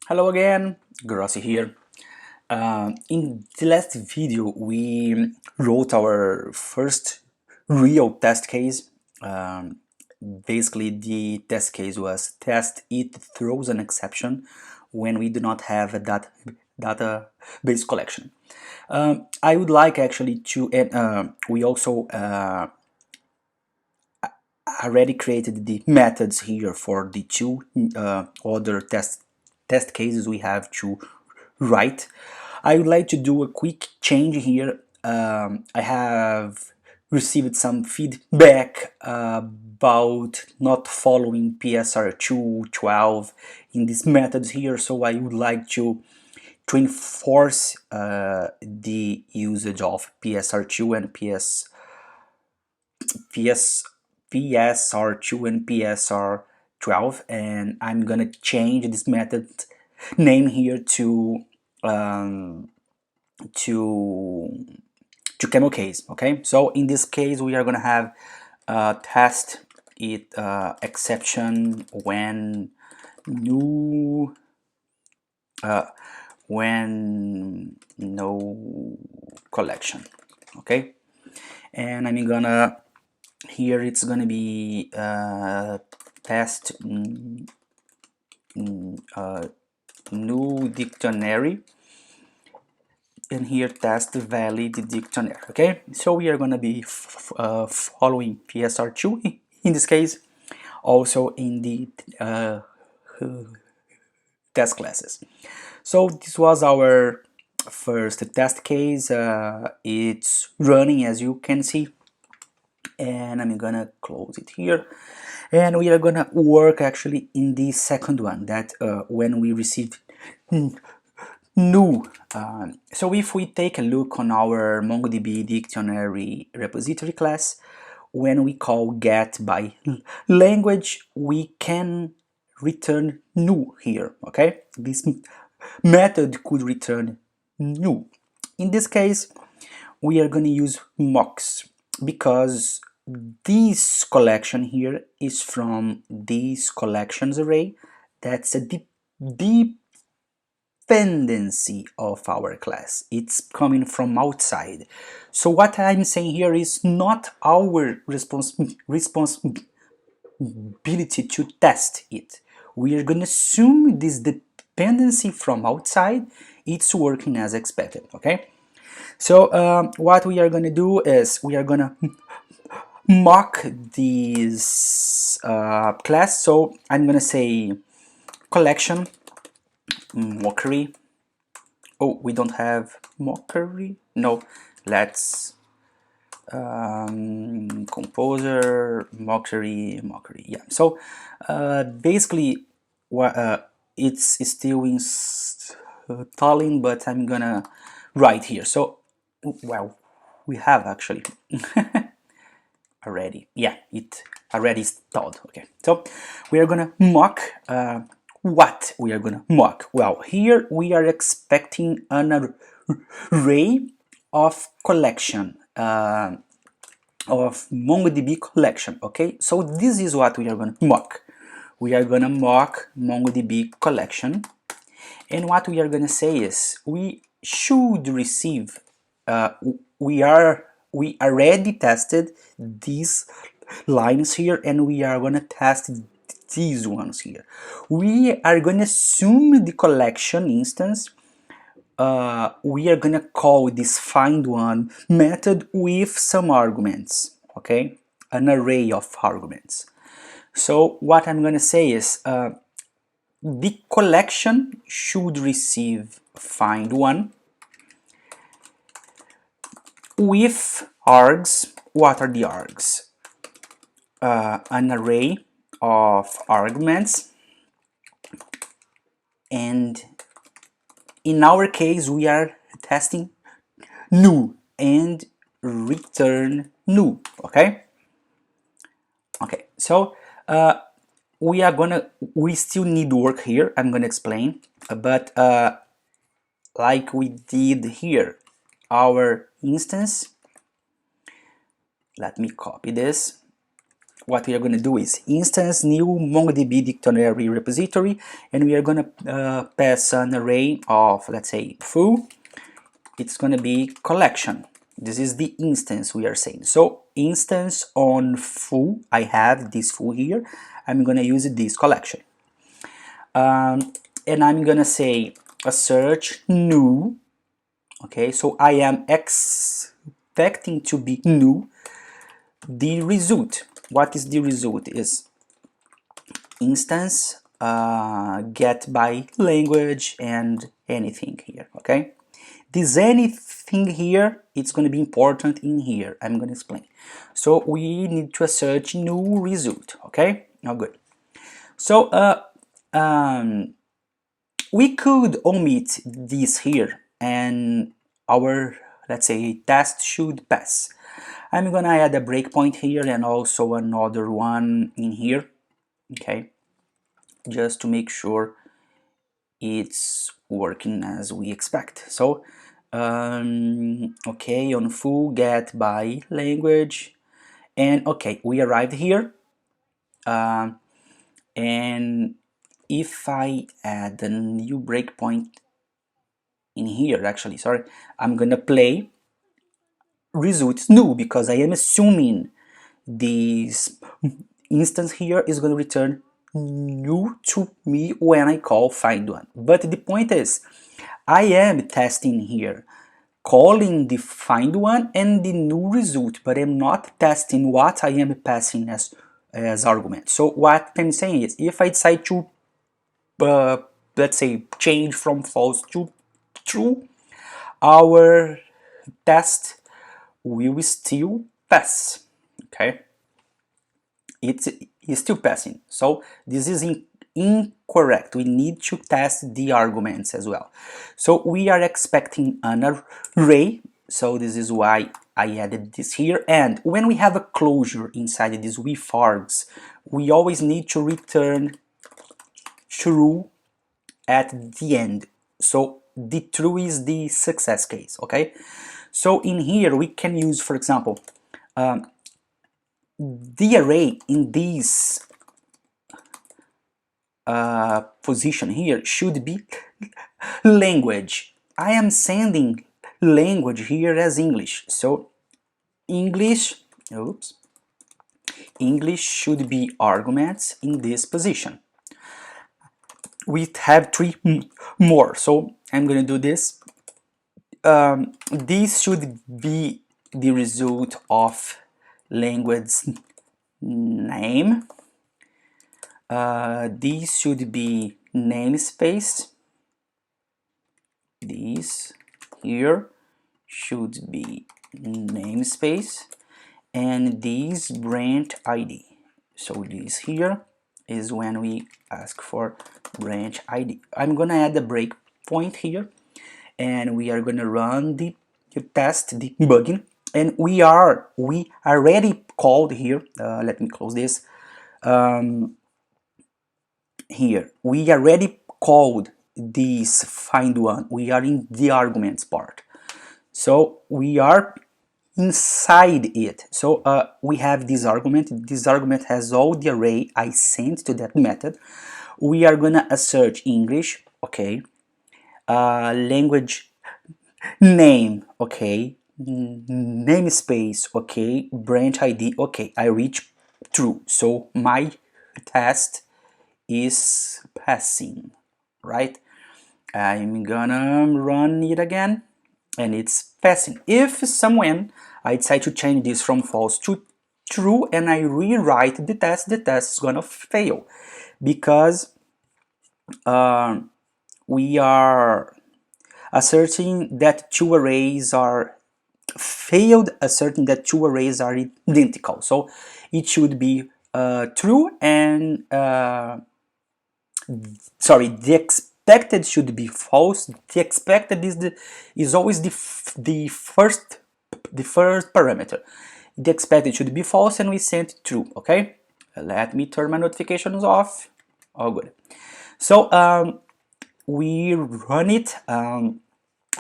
Hello again, Grossi here. In the last video, we wrote our first real test case. Basically, the test case was test it throws an exception when we do not have a database collection. I would like actually to, and we also already created the methods here for the two other test cases we have to write. I would like to do a quick change here. I have received some feedback about not following PSR2 12 in these methods here, so I would like to enforce the usage of PSR2 and PSR2 and PSR12, and I'm gonna change this method name here um, to camel case. Okay, so in this case we are gonna have test it exception uh, when no collection. Okay, and I'm gonna here it's gonna be test new dictionary, and here test valid dictionary. Okay, so we are gonna be following PSR2 in this case, also in the test classes. So this was our first test case. It's running, as you can see, and I'm gonna close it here, and we are gonna work actually in the second one, that when we receive new. So if we take a look on our MongoDB dictionary repository class, when we call get by language, we can return new here. Okay, this method could return new. In this case, we are going to use mocks, because this collection here is from this collections array. That's a dependency of our class. It's coming from outside. So what I'm saying here is not our responsibility to test it. We are going to assume this dependency from outside, it's working as expected. Okay, so what we are going to do is we are going to mock this class. So I'm going to say collection mockery. Oh, we don't have mockery. No, let's composer mockery. Yeah. So basically, it's still installing, but I'm gonna write here. So well, we have actually already. Yeah, it already installed. Okay. So we are gonna mock. What we are gonna mock? Well, here we are expecting an array of collection of MongoDB collection. Okay, so this is what we are gonna mock. We are gonna mock MongoDB collection, and what we are gonna say is we should receive. We already tested these lines here, and we are gonna test these ones here. We are gonna assume the collection instance. We are gonna call this find one method with some arguments. Okay, an array of arguments. So what I'm gonna say is the collection should receive find one with args. What are the args? An array of arguments, and in our case we are testing new and return new. Okay, so we still need work here. I'm gonna explain, but like we did here, our instance, let me copy this. what we are going to do is instance new MongoDB dictionary repository, and we are going to pass an array of, let's say, foo. It's going to be collection. This is the instance we are saying. So instance on foo, I have this foo here. I'm going to use this collection. And I'm going to say a search new. Okay, so I am expecting to be new. The result, what is the result is instance get by language and anything here. Okay, this anything here, it's going to be important in here. I'm going to explain. So we need to search new result. Okay, now good. So we could omit this here and our, let's say, test should pass. I'm gonna add a breakpoint here and also another one in here, okay, just to make sure it's working as we expect. So okay, on full get by language, and okay, we arrived here, and if I add a new breakpoint in here, actually, sorry, I'm gonna play results new because I am assuming this instance here is going to return new to me when I call find one. But the point is, I am testing here, calling the find one and the new result, but I'm not testing what I am passing as argument. So what I'm saying is, if I decide to let's say change from false to true, our test will still pass. Okay, it is still passing. So this is incorrect. We need to test the arguments as well. So we are expecting an array. So this is why I added this here. And when we have a closure inside these if args, we always need to return true at the end. So the true is the success case. Okay. So in here we can use, for example, the array in this position here should be language. I am sending language here as English. So English should be arguments in this position. We have three more. So I'm going to do this. This should be the result of language name. This should be namespace. This here should be namespace, and this branch ID. So this here is when we ask for branch ID. I'm gonna add a breakpoint here, and we are gonna run the test debugging, and we already called here. Let me close this. Here we already called this find one. We are in the arguments part, so we are inside it. So we have this argument. This argument has all the array I sent to that method. We are gonna assert English, okay, language name, okay, namespace, okay, branch ID, okay. I reach true, so my test is passing, right? I'm gonna run it again, and it's passing. If someone I decide to change this from false to true and I rewrite the test is gonna fail because we are asserting that two arrays are failed, asserting that two arrays are identical. So it should be true and sorry, the expected should be false. The expected is always the first parameter. The expected should be false, and we sent true. Okay, let me turn my notifications off. Oh, good. So we run it, and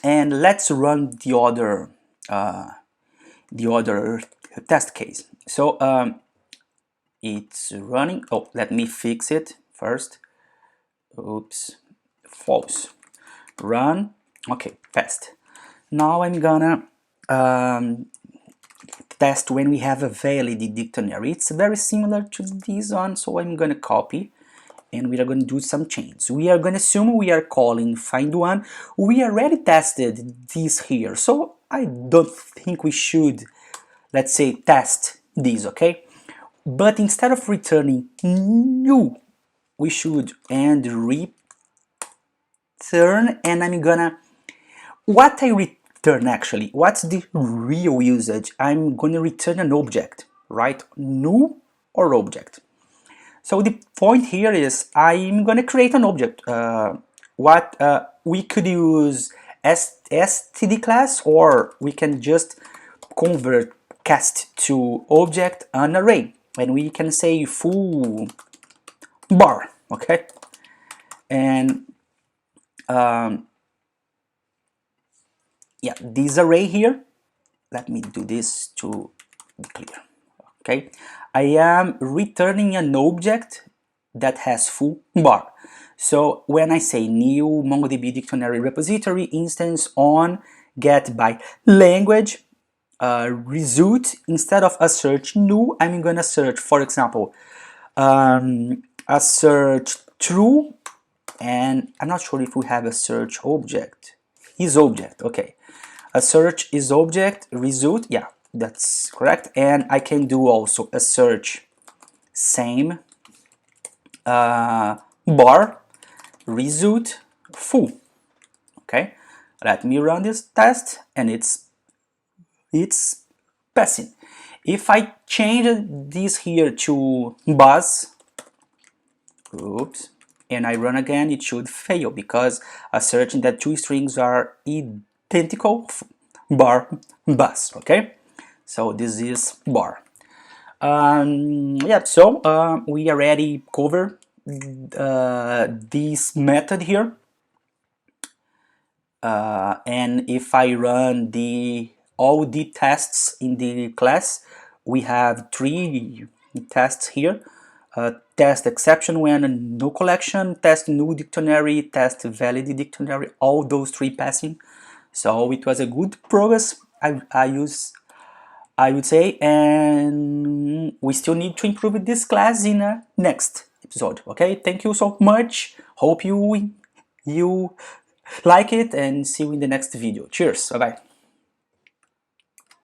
let's run the other test case. So it's running. Oh, let me fix it first. Oops, false. Run. Okay, passed. Now I'm gonna test when we have a valid dictionary. It's very similar to this one, so I'm gonna copy and we are going to do some changes. We are going to assume we are calling find one. We already tested this here, so I don't think we should, let's say, test this, okay? But instead of returning new, we should and return, and I'm gonna, what I return actually, what's the real usage? I'm gonna return an object, right? New or object. So the point here is I'm going to create an object. We could use std class, or we can just convert cast to object an array, and we can say full bar, okay? And yeah, this array here, let me do this to be clear. Okay, I am returning an object that has full bar. So when I say new MongoDB dictionary repository instance on get by language result, instead of a search new, I'm gonna search, for example, a search true, and I'm not sure if we have a search object. Is object, okay. A search is object result, yeah, that's correct. And I can do also a search same bar result full. Okay, let me run this test, and it's passing. If I change this here to buzz, oops, and I run again, it should fail because asserting that two strings are identical, bar bus. Okay, so this is bar. Yeah, so we already covered this method here, and if I run all the tests in the class, we have 3 tests here. Test exception when no collection, test new dictionary, test valid dictionary, all those 3 passing. So it was a good progress, I would say, and we still need to improve this class in a next episode. Okay, thank you so much. Hope you like it, and see you in the next video. Cheers, bye bye.